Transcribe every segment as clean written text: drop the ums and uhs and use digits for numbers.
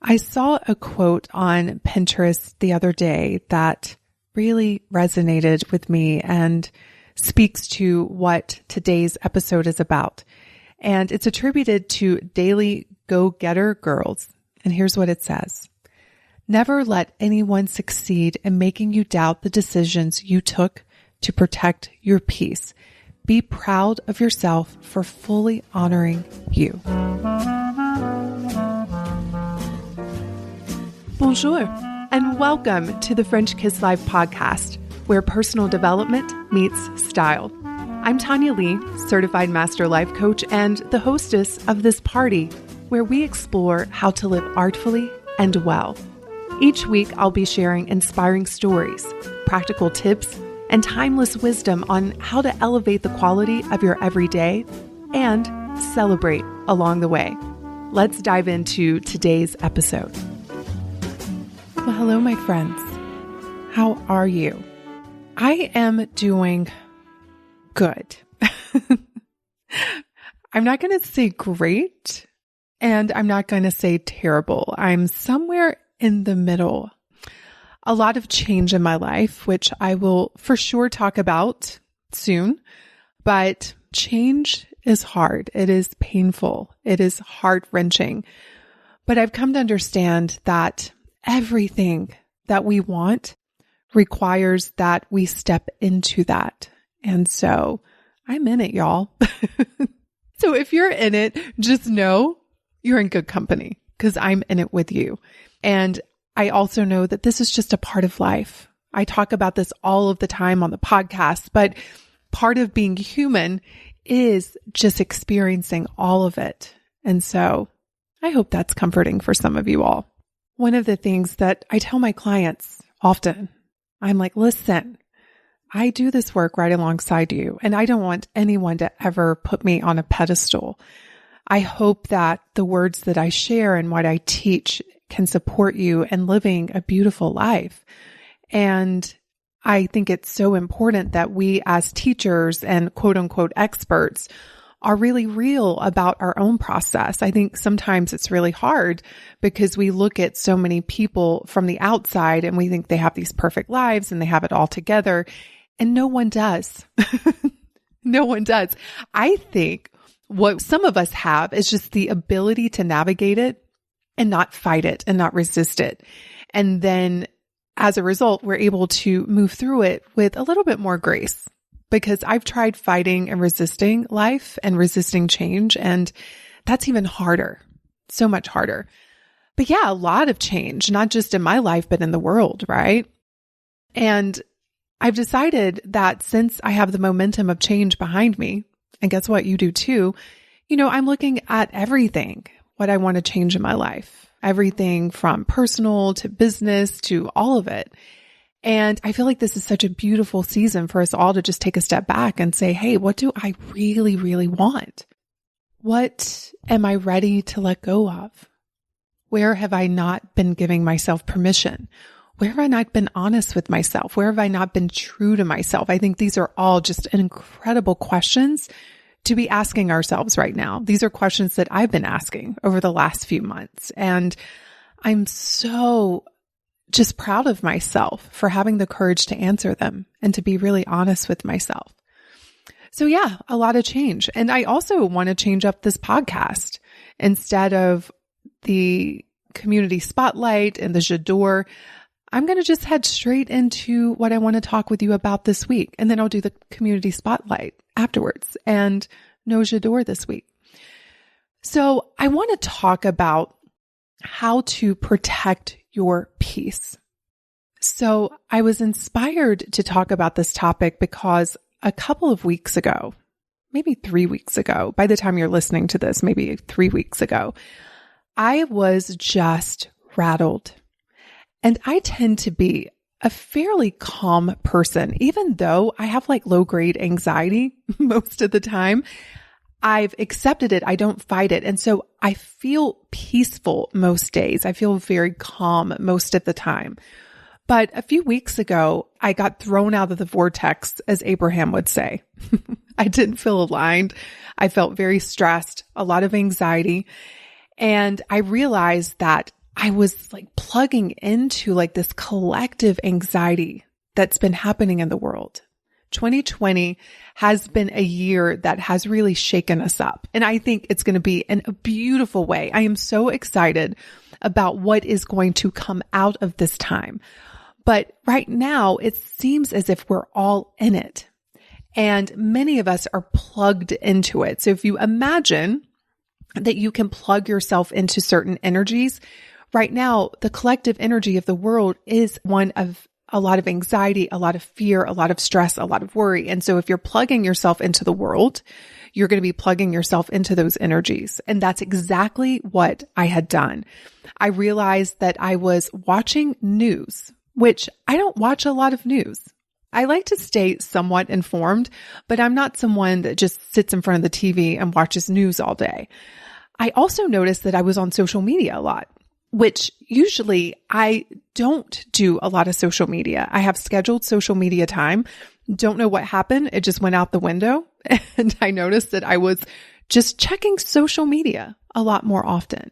I saw a quote on Pinterest the other day that really resonated with me and speaks to what today's episode is about. And it's attributed to daily go-getter girls. And here's what it says. Never let anyone succeed in making you doubt the decisions you took to protect your peace. Be proud of yourself for fully honoring you. Bonjour, and welcome to the French Kiss Live podcast, where personal development meets style. I'm Tanya Lee, certified master life coach and the hostess of this party, where we explore how to live artfully and well. Each week, I'll be sharing inspiring stories, practical tips, and timeless wisdom on how to elevate the quality of your everyday and celebrate along the way. Let's dive into today's episode. Well, hello, my friends. How are you? I am doing good. I'm not going to say great, and I'm not going to say terrible. I'm somewhere in the middle. A lot of change in my life, which I will for sure talk about soon, but change is hard. It is painful. It is heart-wrenching. But I've come to understand that everything that we want requires that we step into that. And so I'm in it, y'all. So if you're in it, just know you're in good company because I'm in it with you. And I also know that this is just a part of life. I talk about this all of the time on the podcast, but part of being human is just experiencing all of it. And so I hope that's comforting for some of you all. One of the things that I tell my clients often, I'm like, listen, I do this work right alongside you, and I don't want anyone to ever put me on a pedestal. I hope that the words that I share and what I teach can support you in living a beautiful life. And I think it's so important that we as teachers and quote unquote experts are really real about our own process. I think sometimes it's really hard because we look at so many people from the outside and we think they have these perfect lives and they have it all together, and no one does. No one does. I think what some of us have is just the ability to navigate it and not fight it and not resist it. And then as a result, we're able to move through it with a little bit more grace, because I've tried fighting and resisting life and resisting change, and that's even harder, so much harder. But yeah, a lot of change, not just in my life, but in the world, right? And I've decided that since I have the momentum of change behind me, and guess what, you do too, I'm looking at everything, what I want to change in my life, everything from personal to business to all of it. And I feel like this is such a beautiful season for us all to just take a step back and say, hey, what do I really, really want? What am I ready to let go of? Where have I not been giving myself permission? Where have I not been honest with myself? Where have I not been true to myself? I think these are all just incredible questions to be asking ourselves right now. These are questions that I've been asking over the last few months. And I'm so just proud of myself for having the courage to answer them and to be really honest with myself. So yeah, a lot of change. And I also want to change up this podcast. Instead of the community spotlight and the j'adore, I'm going to just head straight into what I want to talk with you about this week. And then I'll do the community spotlight afterwards and no j'adore this week. So I want to talk about how to protect your peace. So I was inspired to talk about this topic because a couple of weeks ago, maybe 3 weeks ago, by the time you're listening to this, maybe 3 weeks ago, I was just rattled. And I tend to be a fairly calm person, even though I have like low grade anxiety most of the time. I've accepted it. I don't fight it. And so I feel peaceful most days. I feel very calm most of the time. But a few weeks ago, I got thrown out of the vortex, as Abraham would say. I didn't feel aligned. I felt very stressed, a lot of anxiety. And I realized that I was like plugging into like this collective anxiety that's been happening in the world. 2020 has been a year that has really shaken us up. And I think it's going to be in a beautiful way. I am so excited about what is going to come out of this time. But right now, it seems as if we're all in it. And many of us are plugged into it. So if you imagine that you can plug yourself into certain energies, right now, the collective energy of the world is one of a lot of anxiety, a lot of fear, a lot of stress, a lot of worry. And so if you're plugging yourself into the world, you're going to be plugging yourself into those energies. And that's exactly what I had done. I realized that I was watching news, which I don't watch a lot of news. I like to stay somewhat informed, but I'm not someone that just sits in front of the TV and watches news all day. I also noticed that I was on social media a lot, which usually I don't do a lot of social media. I have scheduled social media time. Don't know what happened. It just went out the window. And I noticed that I was just checking social media a lot more often.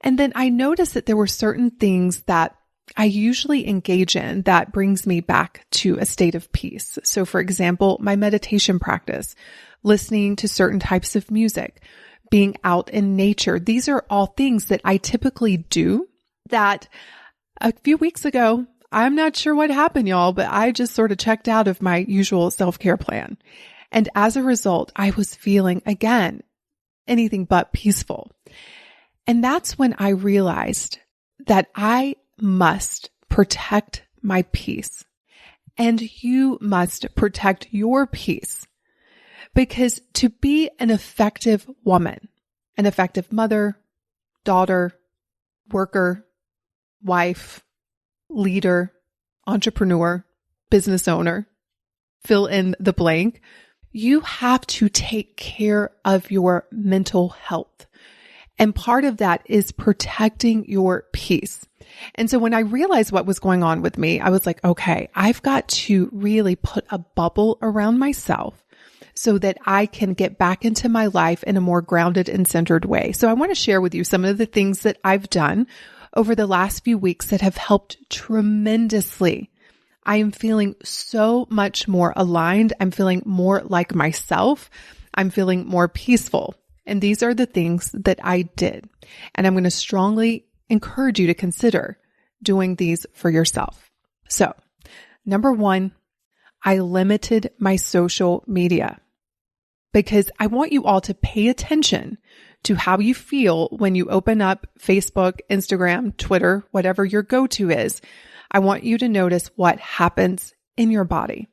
And then I noticed that there were certain things that I usually engage in that brings me back to a state of peace. So for example, my meditation practice, listening to certain types of music, being out in nature. These are all things that I typically do that a few weeks ago, I'm not sure what happened, y'all, but I just sort of checked out of my usual self-care plan. And as a result, I was feeling, again, anything but peaceful. And that's when I realized that I must protect my peace. And you must protect your peace. Because to be an effective woman, an effective mother, daughter, worker, wife, leader, entrepreneur, business owner, fill in the blank, you have to take care of your mental health. And part of that is protecting your peace. And so when I realized what was going on with me, I was like, okay, I've got to really put a bubble around myself so that I can get back into my life in a more grounded and centered way. So I want to share with you some of the things that I've done over the last few weeks that have helped tremendously. I am feeling so much more aligned. I'm feeling more like myself. I'm feeling more peaceful. And these are the things that I did. And I'm going to strongly encourage you to consider doing these for yourself. So, number one, I limited my social media. Because I want you all to pay attention to how you feel when you open up Facebook, Instagram, Twitter, whatever your go-to is. I want you to notice what happens in your body.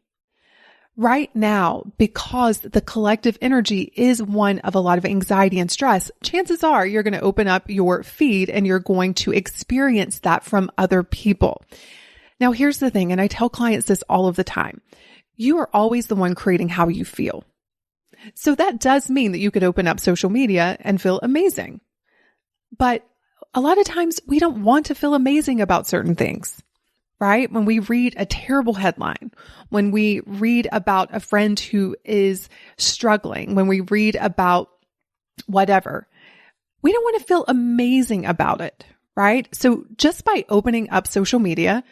Right now, because the collective energy is one of a lot of anxiety and stress, chances are you're going to open up your feed and you're going to experience that from other people. Now, here's the thing, and I tell clients this all of the time. You are always the one creating how you feel. So that does mean that you could open up social media and feel amazing. But a lot of times we don't want to feel amazing about certain things, right? When we read a terrible headline, when we read about a friend who is struggling, when we read about whatever, we don't want to feel amazing about it, right? So just by opening up social media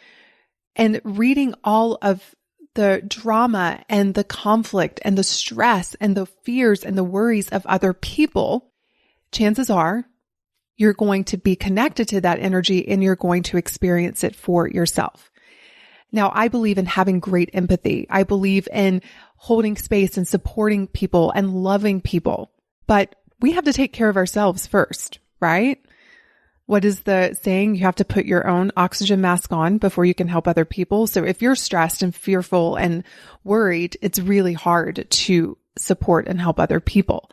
and reading all of the drama and the conflict and the stress and the fears and the worries of other people, chances are you're going to be connected to that energy and you're going to experience it for yourself. Now, I believe in having great empathy. I believe in holding space and supporting people and loving people, but we have to take care of ourselves first, right? What is the saying? You have to put your own oxygen mask on before you can help other people. So if you're stressed and fearful and worried, it's really hard to support and help other people.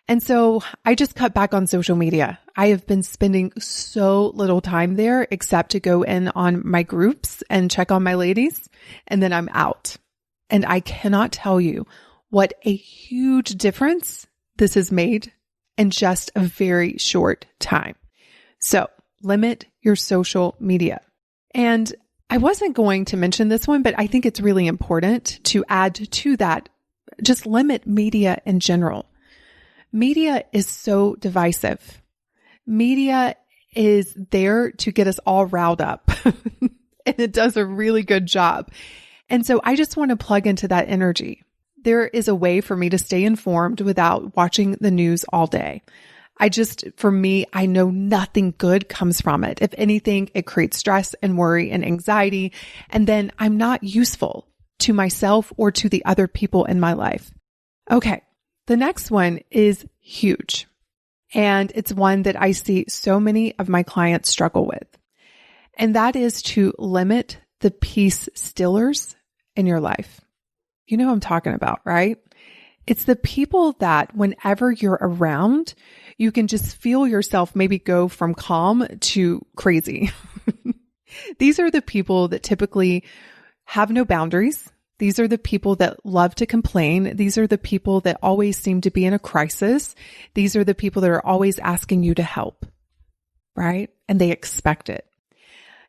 And so I just cut back on social media. I have been spending so little time there except to go in on my groups and check on my ladies, and then I'm out. And I cannot tell you what a huge difference this has made in just a very short time. So limit your social media. And I wasn't going to mention this one, but I think it's really important to add to that. Just limit media in general. Media is so divisive. Media is there to get us all riled up. And it does a really good job. And so I just want to plug into that energy. There is a way for me to stay informed without watching the news all day. For me, I know nothing good comes from it. If anything, it creates stress and worry and anxiety. And then I'm not useful to myself or to the other people in my life. Okay. The next one is huge. And it's one that I see so many of my clients struggle with. And that is to limit the peace stealers in your life. You know what I'm talking about, right? It's the people that whenever you're around, you can just feel yourself maybe go from calm to crazy. These are the people that typically have no boundaries. These are the people that love to complain. These are the people that always seem to be in a crisis. These are the people that are always asking you to help, right? And they expect it.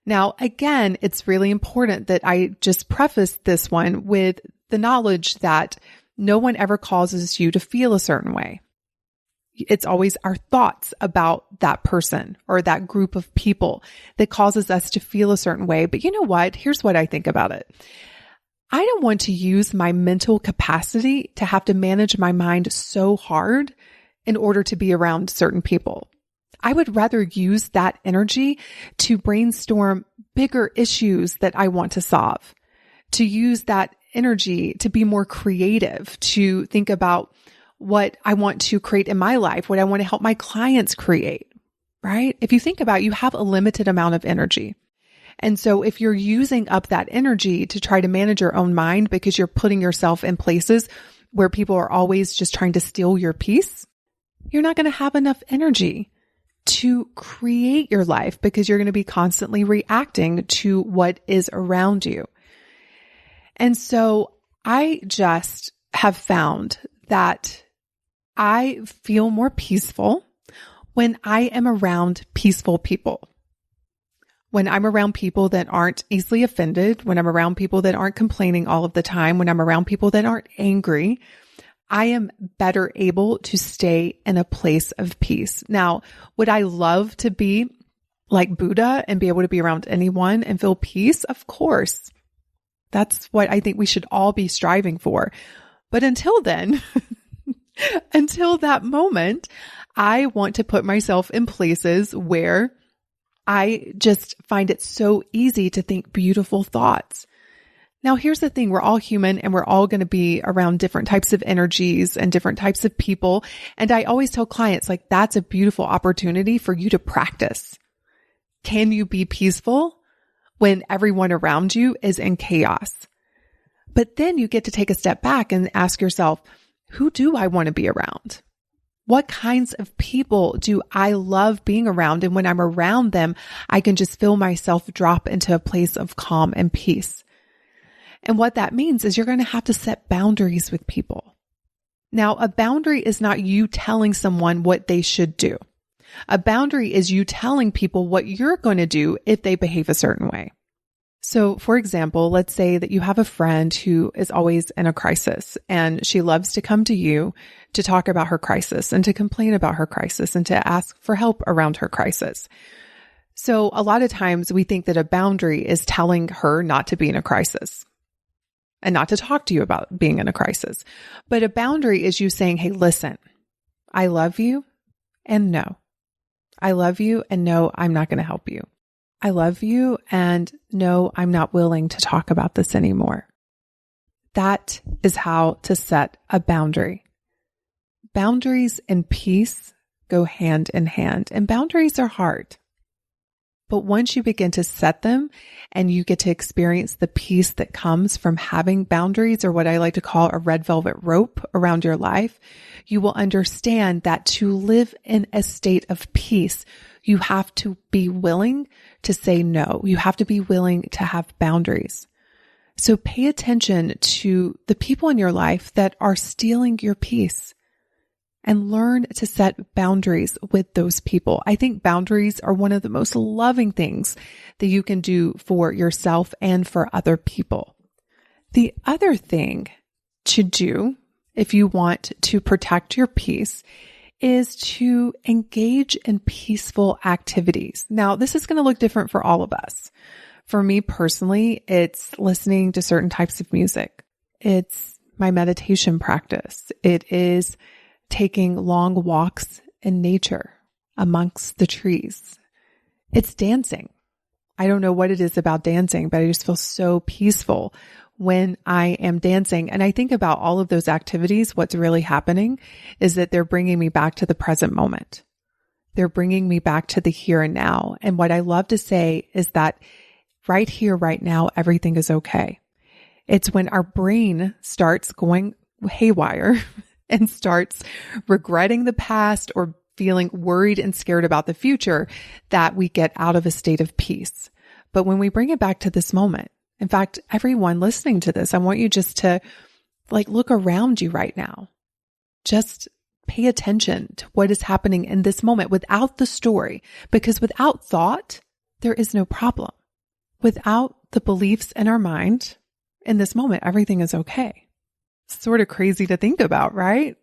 Now, again, it's really important that I just preface this one with the knowledge that no one ever causes you to feel a certain way. It's always our thoughts about that person or that group of people that causes us to feel a certain way. But you know what? Here's what I think about it. I don't want to use my mental capacity to have to manage my mind so hard in order to be around certain people. I would rather use that energy to brainstorm bigger issues that I want to solve, to use that energy to be more creative, to think about what I want to create in my life, what I want to help my clients create, right? If you think about it, you have a limited amount of energy. And so if you're using up that energy to try to manage your own mind because you're putting yourself in places where people are always just trying to steal your peace, you're not going to have enough energy to create your life because you're going to be constantly reacting to what is around you. And so I just have found that I feel more peaceful when I am around peaceful people. When I'm around people that aren't easily offended, when I'm around people that aren't complaining all of the time, when I'm around people that aren't angry, I am better able to stay in a place of peace. Now, would I love to be like Buddha and be able to be around anyone and feel peace? Of course. That's what I think we should all be striving for. But until then, until that moment, I want to put myself in places where I just find it so easy to think beautiful thoughts. Now, here's the thing. We're all human and we're all going to be around different types of energies and different types of people. And I always tell clients, like, that's a beautiful opportunity for you to practice. Can you be peaceful when everyone around you is in chaos? But then you get to take a step back and ask yourself, who do I want to be around? What kinds of people do I love being around? And when I'm around them, I can just feel myself drop into a place of calm and peace. And what that means is you're going to have to set boundaries with people. Now, a boundary is not you telling someone what they should do. A boundary is you telling people what you're going to do if they behave a certain way. So, for example, let's say that you have a friend who is always in a crisis and she loves to come to you to talk about her crisis and to complain about her crisis and to ask for help around her crisis. So a lot of times we think that a boundary is telling her not to be in a crisis and not to talk to you about being in a crisis. But a boundary is you saying, hey, listen, I love you and no. I love you and no, I'm not going to help you. I love you and no, I'm not willing to talk about this anymore. That is how to set a boundary. Boundaries and peace go hand in hand, and boundaries are hard. But once you begin to set them and you get to experience the peace that comes from having boundaries, or what I like to call a red velvet rope around your life, you will understand that to live in a state of peace, you have to be willing to say no. You have to be willing to have boundaries. So pay attention to the people in your life that are stealing your peace and learn to set boundaries with those people. I think boundaries are one of the most loving things that you can do for yourself and for other people. The other thing to do if you want to protect your peace is to engage in peaceful activities. Now, this is going to look different for all of us. For me personally, it's listening to certain types of music. It's my meditation practice. It is taking long walks in nature amongst the trees. It's dancing. I don't know what it is about dancing, but I just feel so peaceful when I am dancing. And I think about all of those activities. What's really happening is that they're bringing me back to the present moment. They're bringing me back to the here and now. And what I love to say is that right here, right now, everything is okay. It's when our brain starts going haywire and starts regretting the past or feeling worried and scared about the future that we get out of a state of peace. But when we bring it back to this moment, in fact, everyone listening to this, I want you just to look around you right now. Just pay attention to what is happening in this moment without the story, because without thought, there is no problem. Without the beliefs in our mind, in this moment, everything is okay. Sort of crazy to think about, right?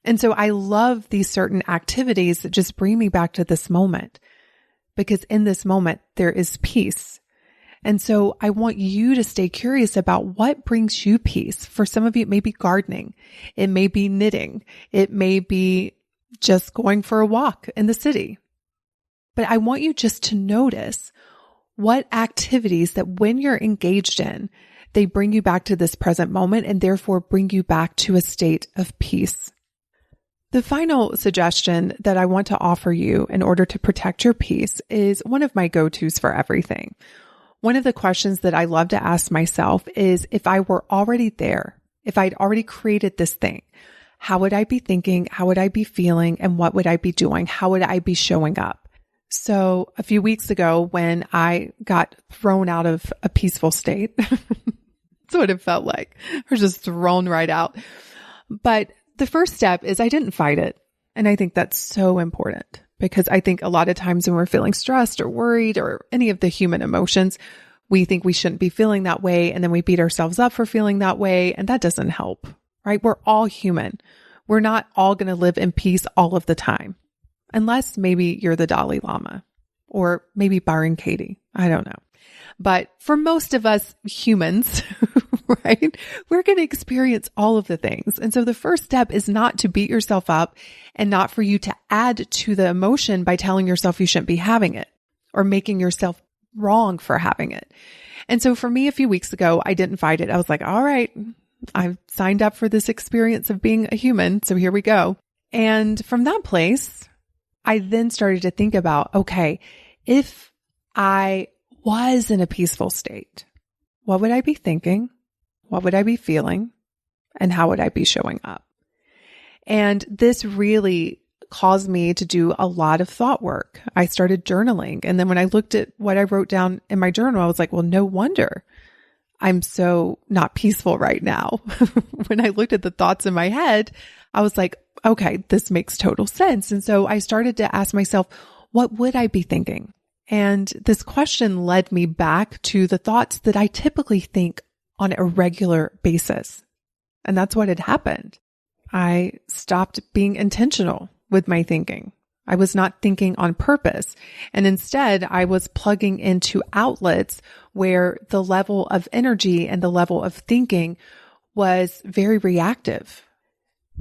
And so I love these certain activities that just bring me back to this moment, because in this moment, there is peace. And so I want you to stay curious about what brings you peace. For some of you, it may be gardening. It may be knitting. It may be just going for a walk in the city. But I want you just to notice what activities that when you're engaged in, they bring you back to this present moment and therefore bring you back to a state of peace. The final suggestion that I want to offer you in order to protect your peace is one of my go-tos for everything. One of the questions that I love to ask myself is, if I were already there, if I'd already created this thing, how would I be thinking? How would I be feeling? And what would I be doing? How would I be showing up? So a few weeks ago, when I got thrown out of a peaceful state, that's what it felt like. I was just thrown right out. But the first step is I didn't fight it. And I think that's so important, because I think a lot of times when we're feeling stressed or worried or any of the human emotions, we think we shouldn't be feeling that way. And then we beat ourselves up for feeling that way. And that doesn't help, right? We're all human. We're not all going to live in peace all of the time, unless maybe you're the Dalai Lama or maybe Byron Katie. I don't know. But for most of us humans, right, we're going to experience all of the things. And so the first step is not to beat yourself up and not for you to add to the emotion by telling yourself you shouldn't be having it or making yourself wrong for having it. And so for me, a few weeks ago, I didn't fight it. I was like, all right, I've signed up for this experience of being a human. So here we go. And from that place, I then started to think about, okay, if I was in a peaceful state, what would I be thinking? What would I be feeling? And how would I be showing up? And this really caused me to do a lot of thought work. I started journaling. And then when I looked at what I wrote down in my journal, I was like, well, no wonder I'm so not peaceful right now. When I looked at the thoughts in my head, I was like, okay, this makes total sense. And so I started to ask myself, what would I be thinking? And this question led me back to the thoughts that I typically think on a regular basis. And that's what had happened. I stopped being intentional with my thinking. I was not thinking on purpose. And instead, I was plugging into outlets where the level of energy and the level of thinking was very reactive.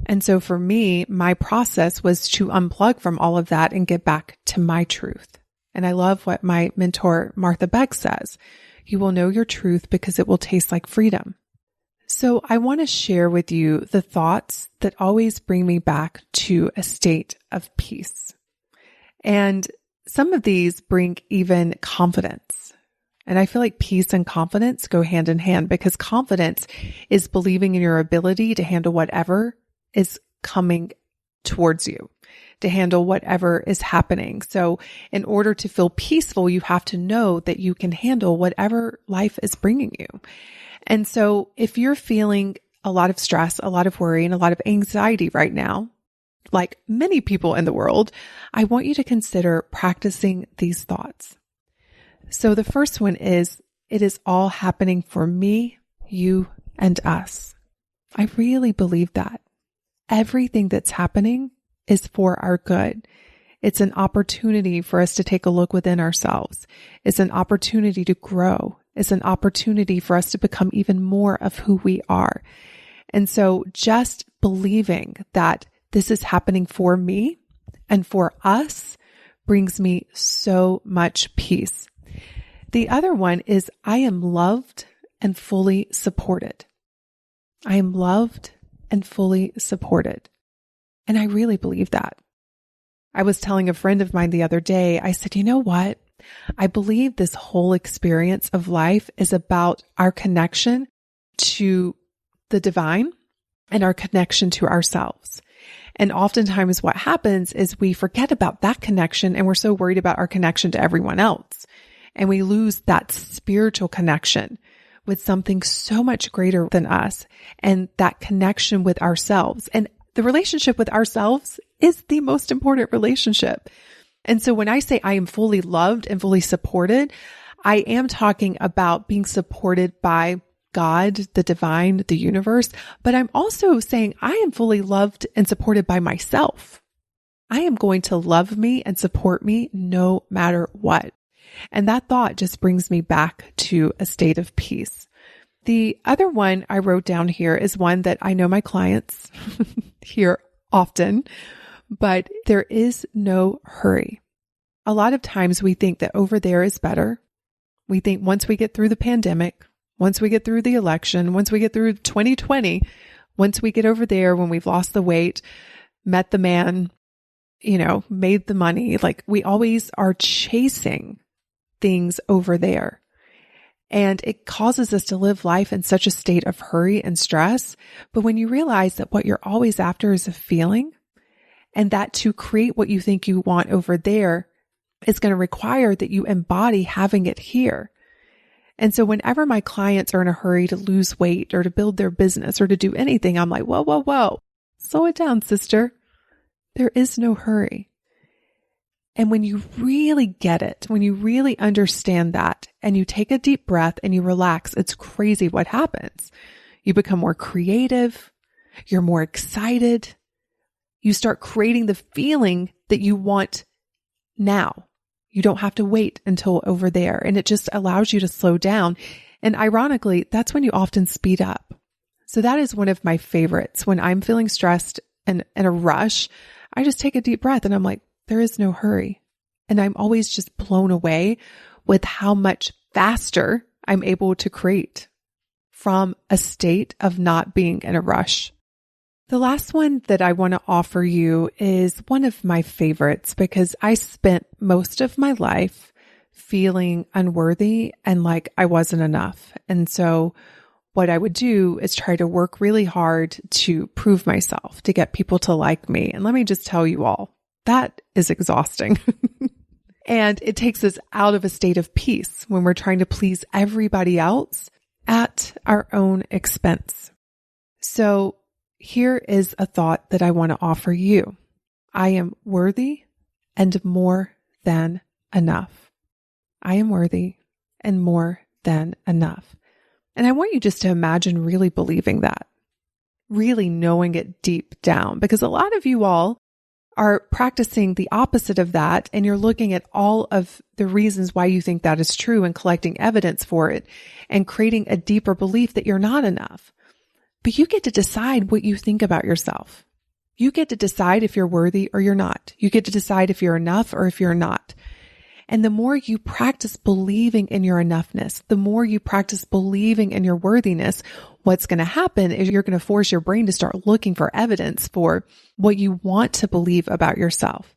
And so for me, my process was to unplug from all of that and get back to my truth. And I love what my mentor, Martha Beck, says. You will know your truth because it will taste like freedom. So I want to share with you the thoughts that always bring me back to a state of peace. And some of these bring even confidence. And I feel like peace and confidence go hand in hand, because confidence is believing in your ability to handle whatever is coming towards you, to handle whatever is happening. So in order to feel peaceful, you have to know that you can handle whatever life is bringing you. And so if you're feeling a lot of stress, a lot of worry, and a lot of anxiety right now, like many people in the world, I want you to consider practicing these thoughts. So the first one is, it is all happening for me, you, and us. I really believe that. Everything that's happening is for our good. It's an opportunity for us to take a look within ourselves. It's an opportunity to grow. It's an opportunity for us to become even more of who we are. And so just believing that this is happening for me and for us brings me so much peace. The other one is I am loved and fully supported. I am loved and fully supported. And I really believe that. I was telling a friend of mine the other day, I said, you know what? I believe this whole experience of life is about our connection to the divine and our connection to ourselves. And oftentimes what happens is we forget about that connection and we're so worried about our connection to everyone else. And we lose that spiritual connection with something so much greater than us and that connection with ourselves. And the relationship with ourselves is the most important relationship. And so when I say I am fully loved and fully supported, I am talking about being supported by God, the divine, the universe, but I'm also saying I am fully loved and supported by myself. I am going to love me and support me no matter what. And that thought just brings me back to a state of peace. The other one I wrote down here is one that I know my clients hear often, but there is no hurry. A lot of times we think that over there is better. We think once we get through the pandemic, once we get through the election, once we get through 2020, once we get over there when we've lost the weight, met the man, made the money, like we always are chasing things over there. And it causes us to live life in such a state of hurry and stress. But when you realize that what you're always after is a feeling, and that to create what you think you want over there is going to require that you embody having it here. And so whenever my clients are in a hurry to lose weight or to build their business or to do anything, I'm like, whoa, whoa, whoa, slow it down, sister. There is no hurry. And when you really get it, when you really understand that and you take a deep breath and you relax, it's crazy what happens. You become more creative. You're more excited. You start creating the feeling that you want now. You don't have to wait until over there. And it just allows you to slow down. And ironically, that's when you often speed up. So that is one of my favorites. When I'm feeling stressed and in a rush, I just take a deep breath and I'm like, there is no hurry. And I'm always just blown away with how much faster I'm able to create from a state of not being in a rush. The last one that I want to offer you is one of my favorites because I spent most of my life feeling unworthy and like I wasn't enough. And so what I would do is try to work really hard to prove myself, to get people to like me. And let me just tell you all, that is exhausting. And it takes us out of a state of peace when we're trying to please everybody else at our own expense. So here is a thought that I want to offer you. I am worthy and more than enough. I am worthy and more than enough. And I want you just to imagine really believing that, really knowing it deep down, because a lot of you all are practicing the opposite of that. And you're looking at all of the reasons why you think that is true and collecting evidence for it and creating a deeper belief that you're not enough. But you get to decide what you think about yourself. You get to decide if you're worthy or you're not. You get to decide if you're enough or if you're not. And the more you practice believing in your enoughness, the more you practice believing in your worthiness, what's going to happen is you're going to force your brain to start looking for evidence for what you want to believe about yourself.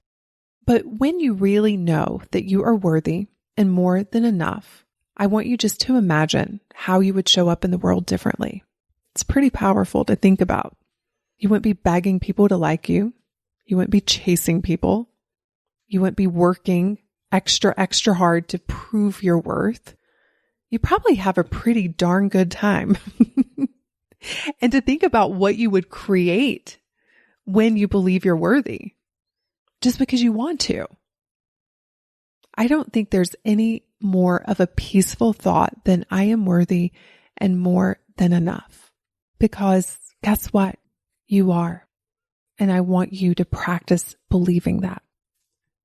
But when you really know that you are worthy and more than enough, I want you just to imagine how you would show up in the world differently. It's pretty powerful to think about. You wouldn't be begging people to like you. You wouldn't be chasing people. You wouldn't be working extra hard to prove your worth. You probably have a pretty darn good time. And to think about what you would create when you believe you're worthy, just because you want to. I don't think there's any more of a peaceful thought than I am worthy and more than enough. Because guess what? You are. and I want you to practice believing that.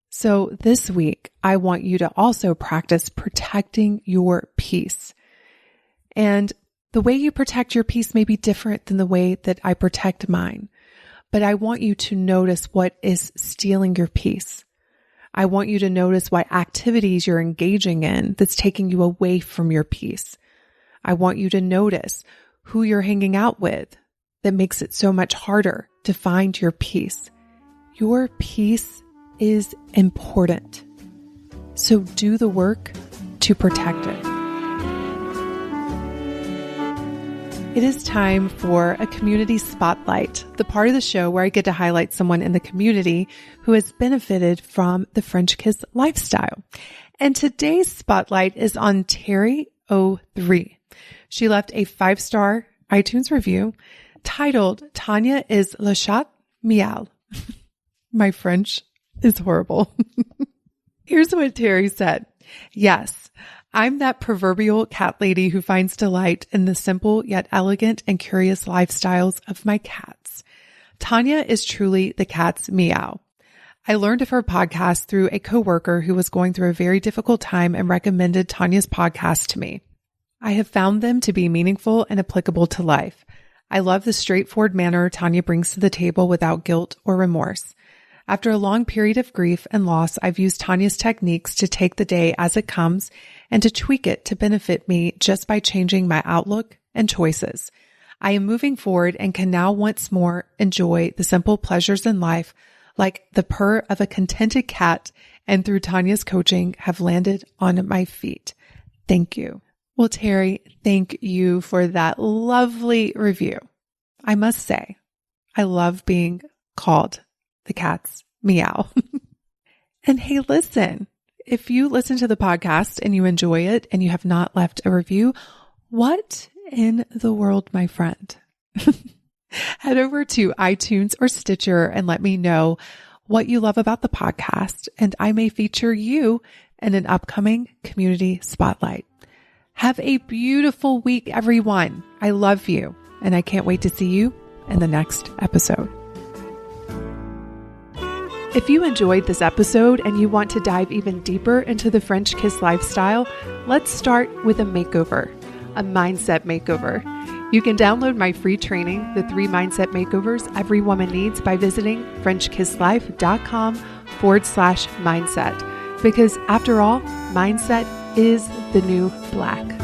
So this week, I want you to also practice protecting your peace. And the way you protect your peace may be different than the way that I protect mine, but I want you to notice what is stealing your peace. I want you to notice what activities you're engaging in that's taking you away from your peace. I want you to notice who you're hanging out with that makes it so much harder to find your peace. Your peace is important. So do the work to protect it. It is time for a community spotlight, the part of the show where I get to highlight someone in the community who has benefited from the French kiss lifestyle. And today's spotlight is on Terry 03. She left a 5-star iTunes review titled, "Tanya is le chat miel." My French is horrible. Here's what Terry said. "Yes, I'm that proverbial cat lady who finds delight in the simple yet elegant and curious lifestyles of my cats. Tanya is truly the cat's meow. I learned of her podcast through a coworker who was going through a very difficult time and recommended Tanya's podcast to me. I have found them to be meaningful and applicable to life. I love the straightforward manner Tanya brings to the table without guilt or remorse. After a long period of grief and loss, I've used Tanya's techniques to take the day as it comes and to tweak it to benefit me just by changing my outlook and choices. I am moving forward and can now once more enjoy the simple pleasures in life, like the purr of a contented cat, and through Tanya's coaching have landed on my feet. Thank you." Well, Terry, thank you for that lovely review. I must say, I love being called the cat's meow. And hey, listen, if you listen to the podcast and you enjoy it and you have not left a review, what in the world, my friend? Head over to iTunes or Stitcher and let me know what you love about the podcast, and I may feature you in an upcoming community spotlight. Have a beautiful week, everyone. I love you, and I can't wait to see you in the next episode. If you enjoyed this episode and you want to dive even deeper into the French kiss lifestyle, let's start with a makeover, a mindset makeover. You can download my free training, The 3 Mindset Makeovers Every Woman Needs, by visiting FrenchKissLife.com/mindset. Because after all, mindset is the new black.